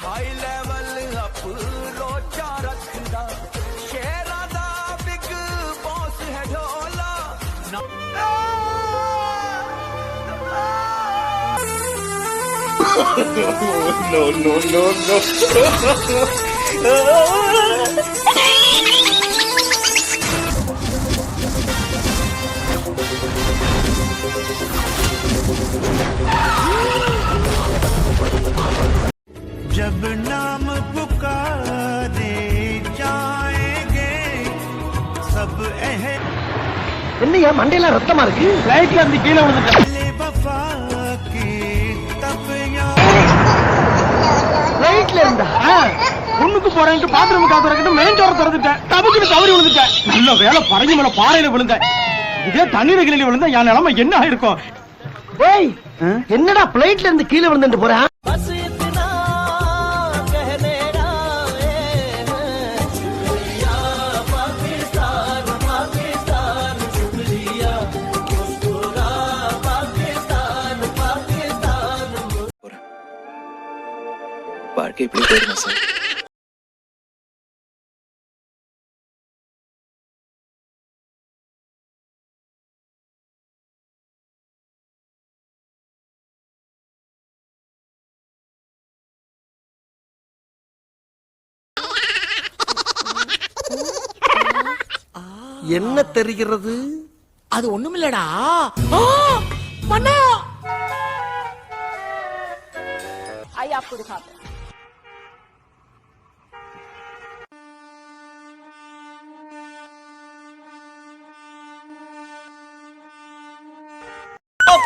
High level अप्रोचा रखदा शेरा दा big boss है ढोला no, no, no, no. जब नाम पुकारे जाएंगे सब என்னையா மண்டையில ரத்தமா இருக்கு ஃளைட்ல இருந்து கீழே விழுந்துட்டேன் वफा की तब ஃளைட்ல இருந்தா பொண்ணுக்கு போறேன்ட்டு பாத்ரூம் காத்துறக்கிட்டு மெயின் டோர் திறந்துட்டேன் தபுக்குன்னு தவறி விழுந்துட்டேன் நல்ல வேலை பறஞ்சு மேல பாறையில விழுந்தேன் இதே தண்ணீர் கிளியில விழுந்தா என் நிலைமை என்ன ஆயிருக்கும் டேய் என்னடா ஃளைட்ல இருந்து கீழே விழுந்துட்டு போறேன் வாழ்க்கை இப்படி போயிருமா சார்? என்ன தெரிகிறது? அது ஒண்ணுமில்லடா. மன்னா आइए आपको दिखाते हैं।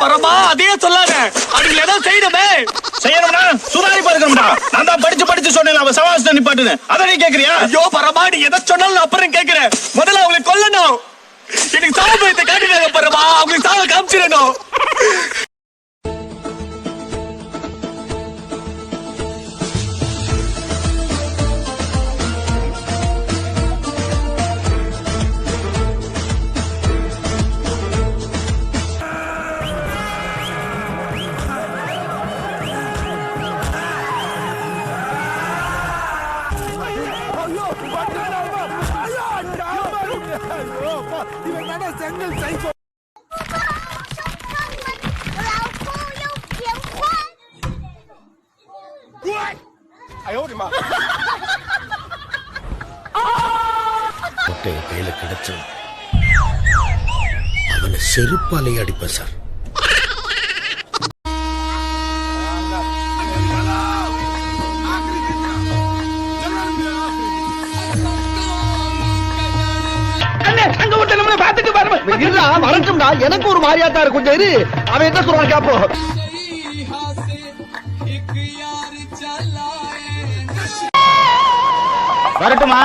பரமா அதே சொல்லாத அதுல ஏதோ செய்யணுமே செய்யணும்னா சுதாரி பார்க்கணும்டா நான் தான் படிச்சு சொன்னேன் அவ சவாசத்தை நிப்பாட்டுன்னு அதை நீ கேக்குறியா ஐயோ பரமா நீ எதை சொன்னாலும் அப்புறம் கேக்குறேன் முதல்ல அவங்களை கொல்லணும் எனக்கு சாவு பயத்தை காட்டினாங்க பரமா அவங்களுக்கு சாவை காமிச்சிடணும் கையில கிடைச்சு அவனை செருப்பாலே அடிப்பேன் சார். வரட்டும்டா எனக்கு ஒரு மாதிரியாத்தான் இருக்கும் கொஞ்சம் இரு அவன் என்ன சொல்றான் கேப்போம் வரட்டுமா